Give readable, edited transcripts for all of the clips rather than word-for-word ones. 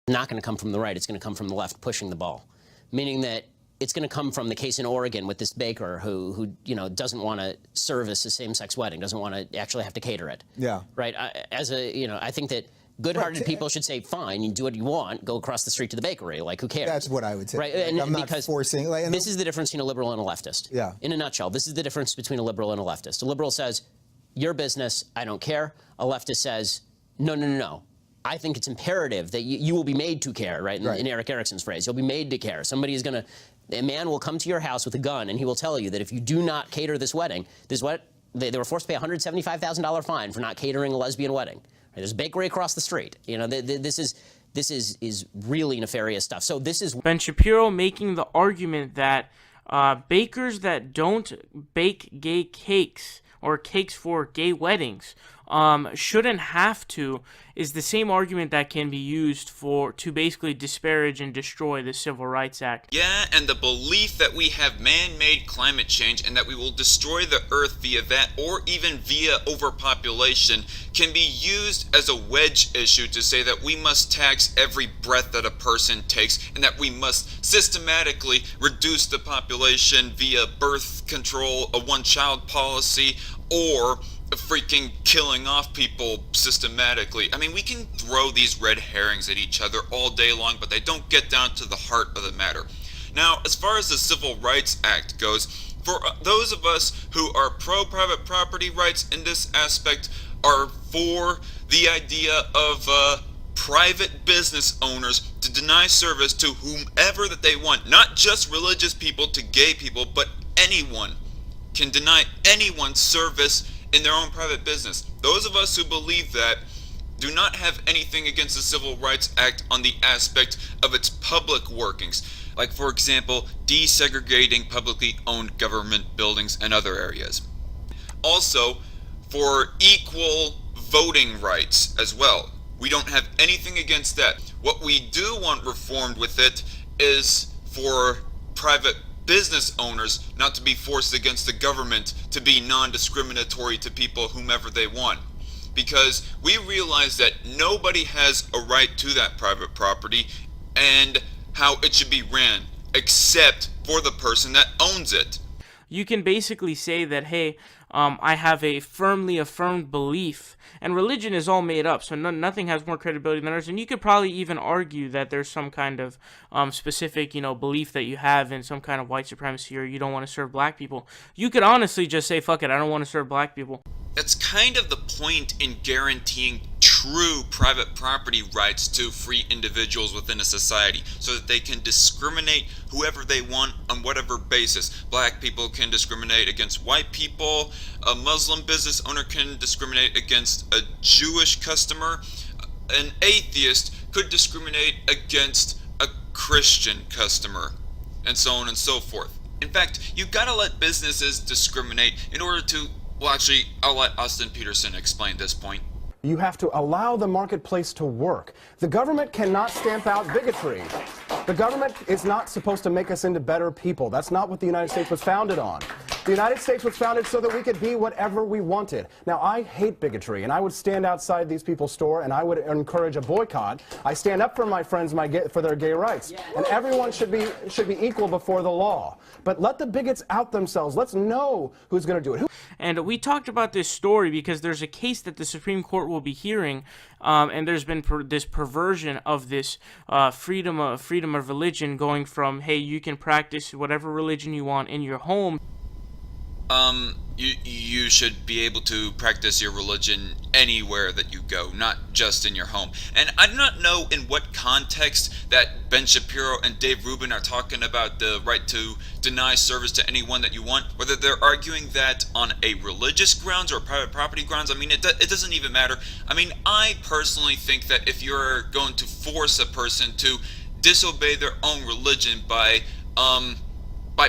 not going to come from the right. It's going to come from the left pushing the ball, meaning that it's going to come from the case in Oregon with this baker who doesn't want to service a same-sex wedding, doesn't want to actually have to cater it. Yeah. Right. I think that good-hearted people should say, fine, you do what you want, go across the street to the bakery. Like, who cares? That's what I would say. Right. Like, And I'm not because forcing. Like, this is the difference between a liberal and a leftist. Yeah. In a nutshell, this is the difference between a liberal and a leftist. A liberal says, your business, I don't care. A leftist says, no. I think it's imperative that you will be made to care, right? In Eric Erickson's phrase, you'll be made to care. A man will come to your house with a gun and he will tell you that if you do not cater this wedding, they were forced to pay a $175,000 fine for not catering a lesbian wedding. There's a bakery across the street. This is really nefarious stuff. So this is Ben Shapiro making the argument that bakers that don't bake gay cakes or cakes for gay weddings shouldn't have to, is the same argument that can be used to basically disparage and destroy the Civil Rights Act. Yeah, and the belief that we have man-made climate change and that we will destroy the earth via that or even via overpopulation can be used as a wedge issue to say that we must tax every breath that a person takes and that we must systematically reduce the population via birth control, a one-child policy, or freaking killing off people systematically. I mean, we can throw these red herrings at each other all day long, but they don't get down to the heart of the matter. Now, as far as the Civil Rights Act goes, for those of us who are pro-private property rights in this aspect are for the idea of private business owners to deny service to whomever that they want, not just religious people to gay people, but anyone can deny anyone service in their own private business. Those of us who believe that do not have anything against the Civil Rights Act on the aspect of its public workings, like, for example, desegregating publicly owned government buildings and other areas. Also, for equal voting rights as well. We don't have anything against that. What we do want reformed with it is for private business owners not to be forced against the government to be non-discriminatory to people whomever they want, because we realize that nobody has a right to that private property and how it should be ran except for the person that owns it. You can basically say that, hey, I have a firmly affirmed belief, and religion is all made up, so nothing has more credibility than ours. And you could probably even argue that there's some kind of specific, belief that you have in some kind of white supremacy, or you don't want to serve black people. You could honestly just say, fuck it, I don't want to serve black people. That's kind of the point in guaranteeing true private property rights to free individuals within a society, so that they can discriminate whoever they want on whatever basis. Black people can discriminate against white people, a Muslim business owner can discriminate against a Jewish customer, an atheist could discriminate against a Christian customer, and so on and so forth. In fact, you've got to let businesses discriminate in order to, well, actually, I'll let Austin Peterson explain this point. You have to allow the marketplace to work. The government cannot stamp out bigotry. The government is not supposed to make us into better people. That's not what the United States was founded on. The United States was founded so that we could be whatever we wanted. Now, I hate bigotry, and I would stand outside these people's store, and I would encourage a boycott. I stand up for my friends for their gay rights, and everyone should be equal before the law. But let the bigots out themselves. Let's know who's going to do it. And we talked about this story because there's a case that the Supreme Court will be hearing, and there's been this perversion of this freedom of religion, going from, hey, you can practice whatever religion you want in your home. You should be able to practice your religion anywhere that you go, not just in your home. And I do not know in what context that Ben Shapiro and Dave Rubin are talking about the right to deny service to anyone that you want, whether they're arguing that on a religious grounds or private property grounds. I mean, it doesn't even matter. I mean, I personally think that if you're going to force a person to disobey their own religion by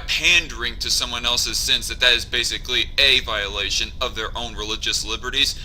pandering to someone else's sins, that is basically a violation of their own religious liberties.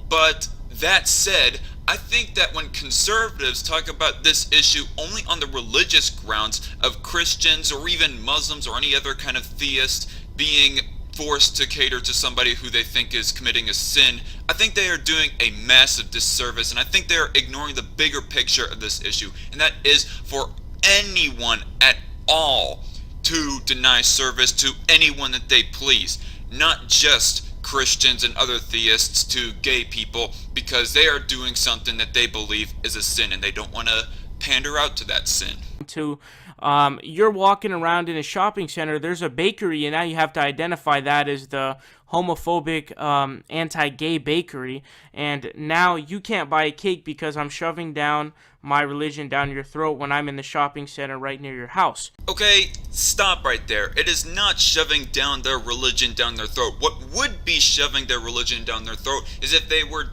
But that said, I think that when conservatives talk about this issue only on the religious grounds of Christians or even Muslims or any other kind of theist being forced to cater to somebody who they think is committing a sin, I think they are doing a massive disservice, and I think they are ignoring the bigger picture of this issue, and that is for anyone at all to deny service to anyone that they please, not just Christians and other theists to gay people, because they are doing something that they believe is a sin and they don't want to pander out to that sin. You're walking around in a shopping center, there's a bakery, and now you have to identify that as the homophobic, anti-gay bakery, and now you can't buy a cake because I'm shoving down my religion down your throat when I'm in the shopping center right near your house. Okay, stop right there. It is not shoving down their religion down their throat. What would be shoving their religion down their throat is if they were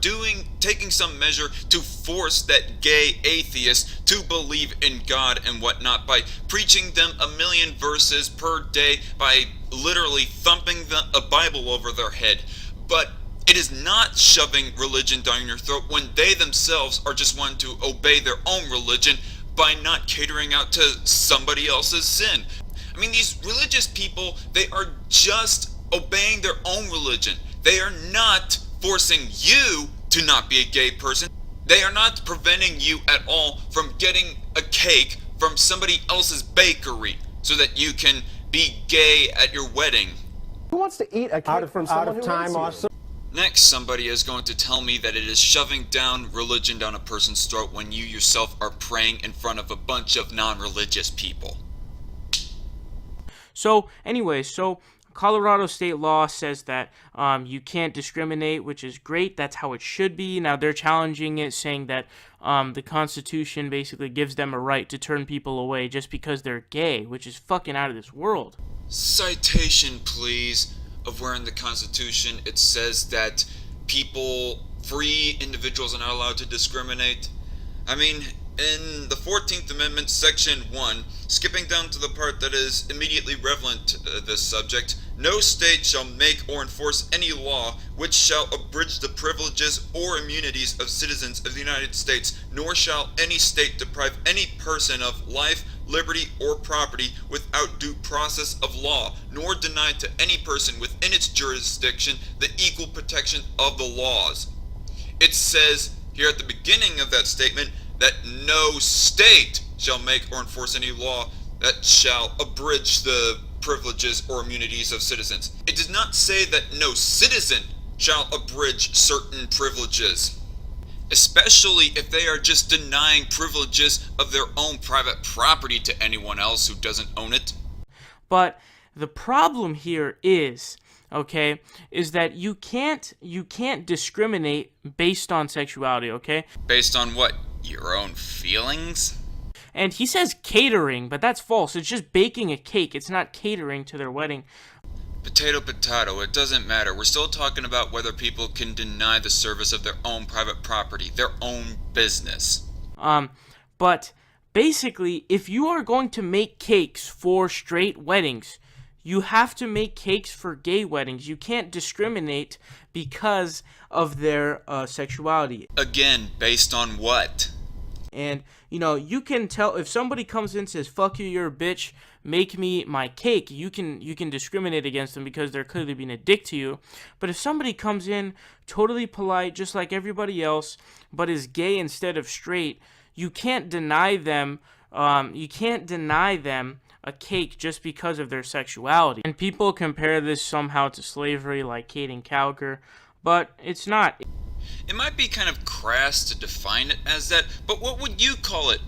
taking some measure to force that gay atheist to believe in God and whatnot by preaching them a million verses per day, by literally thumping a Bible over their head. But it is not shoving religion down your throat when they themselves are just wanting to obey their own religion by not catering out to somebody else's sin. I mean, these religious people, they are just obeying their own religion. They are not forcing you to not be a gay person. They are not preventing you at all from getting a cake from somebody else's bakery so that you can be gay at your wedding. Who wants to eat a cake from someone who hates you? Next, somebody is going to tell me that it is shoving down religion down a person's throat when you yourself are praying in front of a bunch of non-religious people. So, anyways, Colorado state law says that you can't discriminate, which is great. That's how it should be. Now, they're challenging it, saying that the Constitution basically gives them a right to turn people away just because they're gay, which is fucking out of this world. Citation, please, of where in the Constitution it says that free individuals are not allowed to discriminate. I mean, in the 14th Amendment, Section 1, skipping down to the part that is immediately relevant to this subject, no state shall make or enforce any law which shall abridge the privileges or immunities of citizens of the United States, nor shall any state deprive any person of life, liberty, or property without due process of law, nor deny to any person within its jurisdiction the equal protection of the laws. It says here at the beginning of that statement that no state shall make or enforce any law that shall abridge the privileges or immunities of citizens. It does not say that no citizen shall abridge certain privileges, especially if they are just denying privileges of their own private property to anyone else who doesn't own it. But the problem here is that you can't discriminate based on sexuality, okay? Based on what? Your own feelings? And he says catering, but that's false. It's just baking a cake. It's not catering to their wedding. Potato, potato, it doesn't matter. We're still talking about whether people can deny the service of their own private property, their own business. But basically, if you are going to make cakes for straight weddings, you have to make cakes for gay weddings. You can't discriminate because of their sexuality. Again, based on what? And, you can tell if somebody comes in and says, fuck you, you're a bitch, make me my cake, you can discriminate against them because they're clearly being a dick to you. But if somebody comes in totally polite, just like everybody else, but is gay instead of straight, you can't deny them a cake just because of their sexuality. And people compare this somehow to slavery, like Kate and Cowger, but it's not. It might be kind of crass to define it as that, but what would you call it?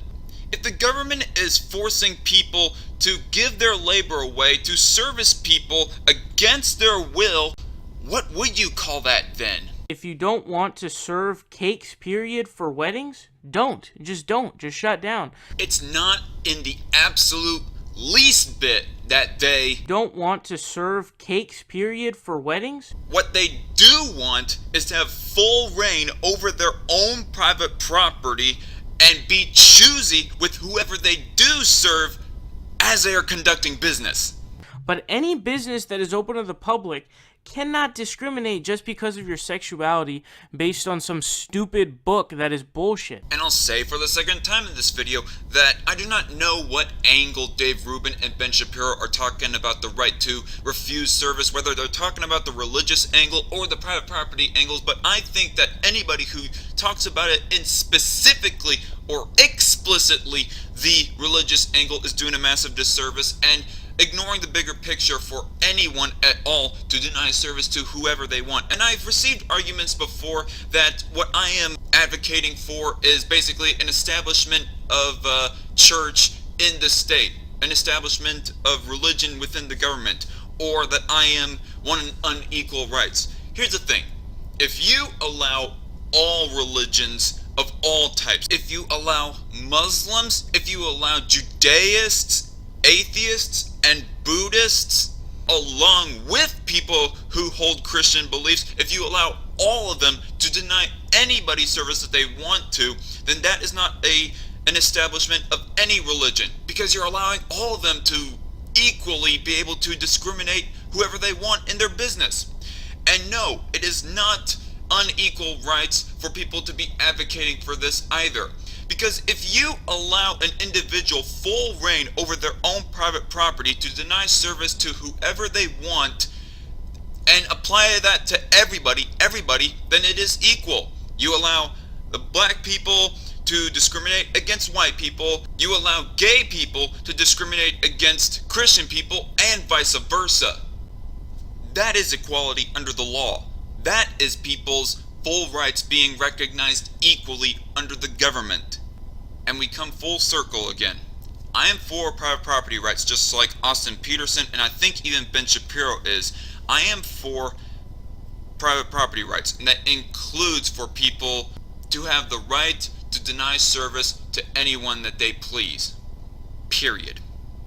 If the government is forcing people to give their labor away to service people against their will, what would you call that then? If you don't want to serve cakes, period, for weddings, don't. Just shut down. It's not in the absolute least bit that they don't want to serve cakes, period, for weddings. What they do want is to have full reign over their own private property and be choosy with whoever they do serve as they are conducting business. But any business that is open to the public cannot discriminate just because of your sexuality based on some stupid book that is bullshit. And I'll say for the second time in this video that I do not know what angle Dave Rubin and Ben Shapiro are talking about the right to refuse service, whether they're talking about the religious angle or the private property angles, but I think that anybody who talks about it in specifically or explicitly the religious angle is doing a massive disservice and ignoring the bigger picture for anyone at all to deny service to whoever they want. And I've received arguments before that what I am advocating for is basically an establishment of church in the state, an establishment of religion within the government, or that I am wanting unequal rights. Here's the thing. If you allow all religions of all types, if you allow Muslims, if you allow Judaists, atheists, and Buddhists, along with people who hold Christian beliefs, if you allow all of them to deny anybody service that they want to, then that is not an establishment of any religion, because you're allowing all of them to equally be able to discriminate whoever they want in their business. And no, it is not unequal rights for people to be advocating for this either. Because if you allow an individual full reign over their own private property to deny service to whoever they want and apply that to everybody, then it is equal. You allow the black people to discriminate against white people. You allow gay people to discriminate against Christian people, and vice versa. That is equality under the law. That is people's full rights being recognized equally under the government. And we come full circle again. I am for private property rights, just like Austin Peterson, and I think even Ben Shapiro is. I am for private property rights, and that includes for people to have the right to deny service to anyone that they please. Period.